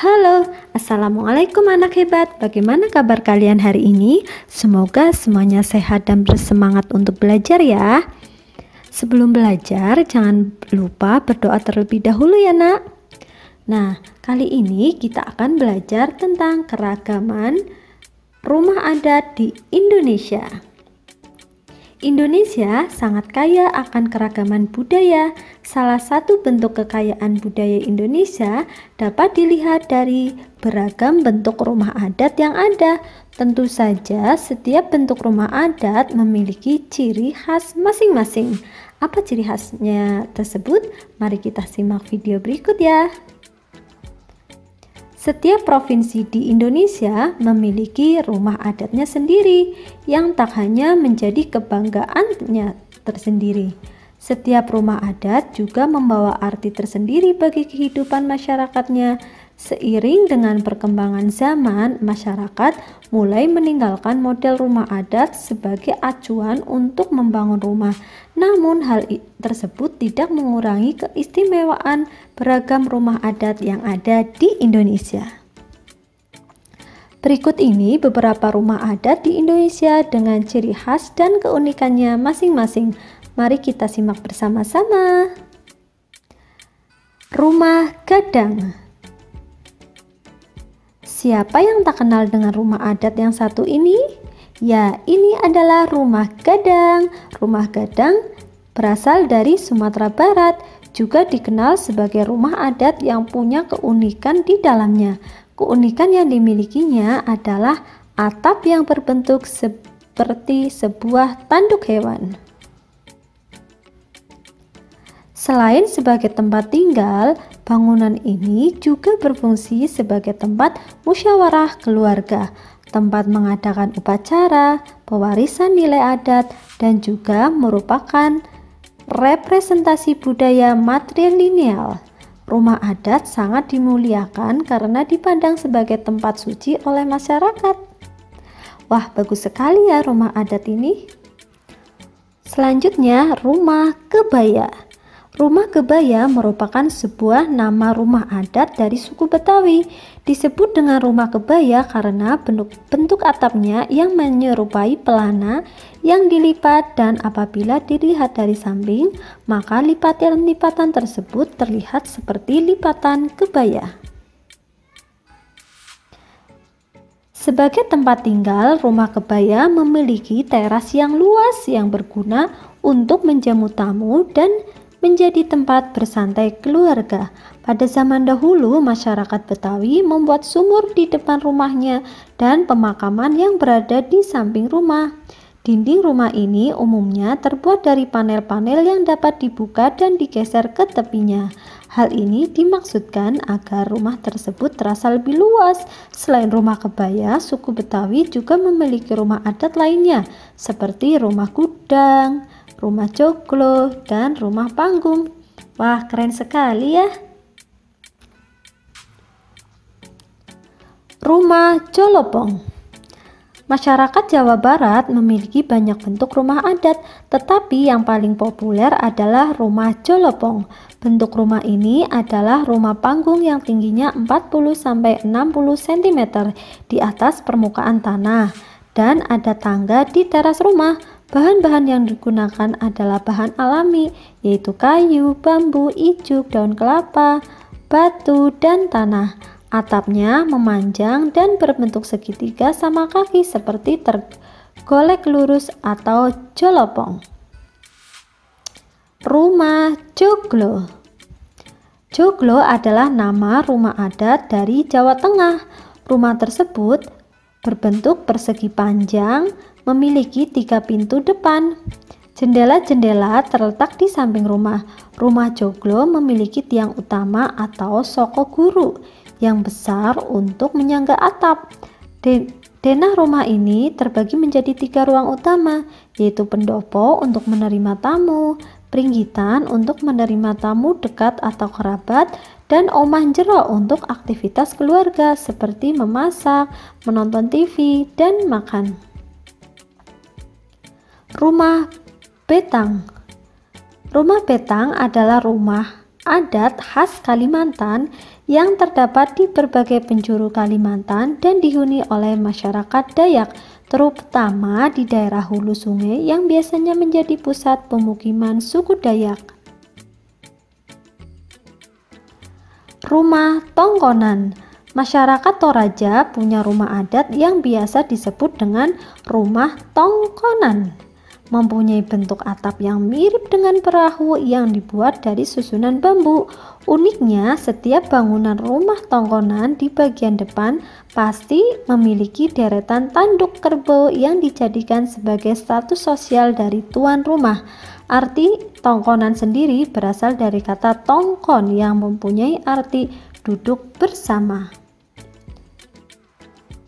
Halo, Assalamualaikum anak hebat. Bagaimana kabar kalian hari ini? Semoga semuanya sehat dan bersemangat untuk belajar ya. Sebelum belajar, jangan lupa berdoa terlebih dahulu ya nak. Nah, kali ini kita akan belajar tentang keragaman rumah adat di Indonesia. Indonesia sangat kaya akan keragaman budaya. Salah satu bentuk kekayaan budaya Indonesia dapat dilihat dari beragam bentuk rumah adat yang ada. Tentu saja, setiap bentuk rumah adat memiliki ciri khas masing-masing. Apa ciri khasnya tersebut? Mari kita simak video berikut ya. Setiap provinsi di Indonesia memiliki rumah adatnya sendiri yang tak hanya menjadi kebanggaannya tersendiri. Setiap rumah adat juga membawa arti tersendiri bagi kehidupan masyarakatnya. Seiring dengan perkembangan zaman, masyarakat mulai meninggalkan model rumah adat sebagai acuan untuk membangun rumah. Namun hal tersebut tidak mengurangi keistimewaan beragam rumah adat yang ada di Indonesia. Berikut ini beberapa rumah adat di Indonesia dengan ciri khas dan keunikannya masing-masing. Mari kita simak bersama-sama. Rumah gadang. Siapa yang tak kenal dengan rumah adat yang satu ini? Ya, ini adalah rumah gadang. Rumah gadang berasal dari Sumatera Barat, juga dikenal sebagai rumah adat yang punya keunikan di dalamnya. Keunikan yang dimilikinya adalah atap yang berbentuk seperti sebuah tanduk hewan. Selain sebagai tempat tinggal, bangunan ini juga berfungsi sebagai tempat musyawarah keluarga, tempat mengadakan upacara, pewarisan nilai adat, dan juga merupakan representasi budaya matrilineal. Rumah adat sangat dimuliakan karena dipandang sebagai tempat suci oleh masyarakat. Wah, bagus sekali ya rumah adat ini. Selanjutnya, rumah kebaya. Rumah kebaya merupakan sebuah nama rumah adat dari suku Betawi. Disebut dengan rumah kebaya karena bentuk atapnya yang menyerupai pelana yang dilipat, dan apabila dilihat dari samping, maka lipatan-lipatan tersebut terlihat seperti lipatan kebaya. Sebagai tempat tinggal, rumah kebaya memiliki teras yang luas yang berguna untuk menjamu tamu dan menjadi tempat bersantai keluarga. Pada zaman dahulu, masyarakat Betawi membuat sumur di depan rumahnya dan pemakaman yang berada di samping rumah. Dinding rumah ini umumnya terbuat dari panel-panel yang dapat dibuka dan digeser ke tepinya. Hal ini dimaksudkan agar rumah tersebut terasa lebih luas. Selain rumah kebaya, suku Betawi juga memiliki rumah adat lainnya, seperti rumah gudang, rumah joglo, dan rumah panggung. Wah, keren sekali ya. Rumah Jolopong. Masyarakat Jawa Barat memiliki banyak bentuk rumah adat, tetapi yang paling populer adalah rumah Jolopong. Bentuk rumah ini adalah rumah panggung yang tingginya 40-60 cm di atas permukaan tanah, dan ada tangga di teras rumah. Bahan-bahan yang digunakan adalah bahan alami, yaitu kayu, bambu, ijuk, daun kelapa, batu, dan tanah. Atapnya memanjang dan berbentuk segitiga sama kaki seperti tergolek lurus atau jolopong. Rumah joglo. Joglo adalah nama rumah adat dari Jawa Tengah. Rumah tersebut berbentuk persegi panjang, memiliki 3 pintu depan. Jendela-jendela terletak di samping rumah. Rumah joglo memiliki tiang utama atau soko guru yang besar untuk menyangga atap. Denah rumah ini terbagi menjadi 3 ruang utama, yaitu pendopo untuk menerima tamu, pringgitan untuk menerima tamu dekat atau kerabat, dan omah jero untuk aktivitas keluarga seperti memasak, menonton TV, dan makan. Rumah betang. Rumah betang adalah rumah adat khas Kalimantan yang terdapat di berbagai penjuru Kalimantan dan dihuni oleh masyarakat Dayak, terutama di daerah hulu sungai yang biasanya menjadi pusat pemukiman suku Dayak. Rumah tongkonan. Masyarakat Toraja punya rumah adat yang biasa disebut dengan rumah tongkonan. Mempunyai bentuk atap yang mirip dengan perahu yang dibuat dari susunan bambu. Uniknya, setiap bangunan rumah tongkonan di bagian depan pasti memiliki deretan tanduk kerbau yang dijadikan sebagai status sosial dari tuan rumah. Arti tongkonan sendiri berasal dari kata tongkon yang mempunyai arti duduk bersama.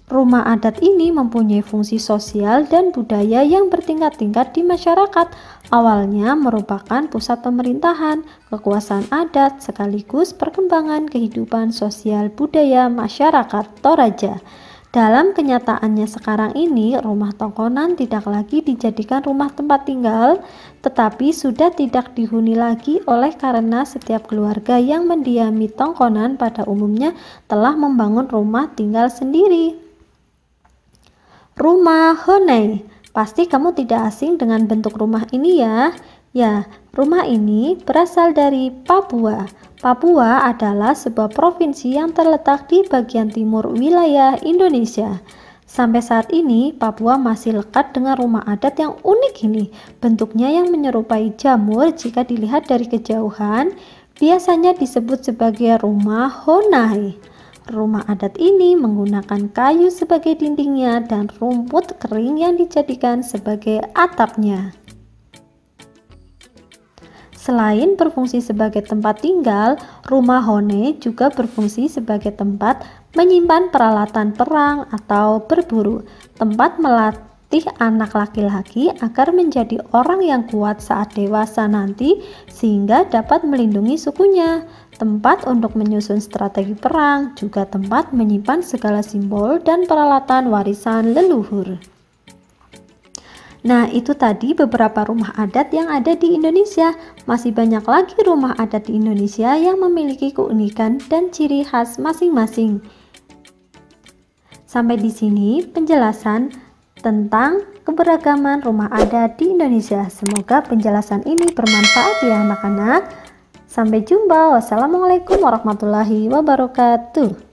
Rumah adat ini mempunyai fungsi sosial dan budaya yang bertingkat-tingkat di masyarakat. Awalnya merupakan pusat pemerintahan, kekuasaan adat, sekaligus perkembangan kehidupan sosial budaya masyarakat Toraja. Dalam kenyataannya sekarang ini, rumah tongkonan tidak lagi dijadikan rumah tempat tinggal, tetapi sudah tidak dihuni lagi karena setiap keluarga yang mendiami tongkonan pada umumnya telah membangun rumah tinggal sendiri. Rumah Honai. Pasti kamu tidak asing dengan bentuk rumah ini ya. Ya, rumah ini berasal dari Papua. Papua adalah sebuah provinsi yang terletak di bagian timur wilayah Indonesia. Sampai saat ini, Papua masih lekat dengan rumah adat yang unik ini. Bentuknya yang menyerupai jamur jika dilihat dari kejauhan, biasanya disebut sebagai rumah Honai. Rumah adat ini menggunakan kayu sebagai dindingnya dan rumput kering yang dijadikan sebagai atapnya. Selain berfungsi sebagai tempat tinggal, rumah Honai juga berfungsi sebagai tempat menyimpan peralatan perang atau berburu, tempat melatih anak laki-laki agar menjadi orang yang kuat saat dewasa nanti sehingga dapat melindungi sukunya. Tempat untuk menyusun strategi perang, juga tempat menyimpan segala simbol dan peralatan warisan leluhur. Nah, itu tadi beberapa rumah adat yang ada di Indonesia. Masih banyak lagi rumah adat di Indonesia yang memiliki keunikan dan ciri khas masing-masing. Sampai di sini penjelasan tentang keberagaman rumah adat di Indonesia. Semoga penjelasan ini bermanfaat ya anak-anak. Sampai jumpa. Wassalamualaikum warahmatullahi wabarakatuh.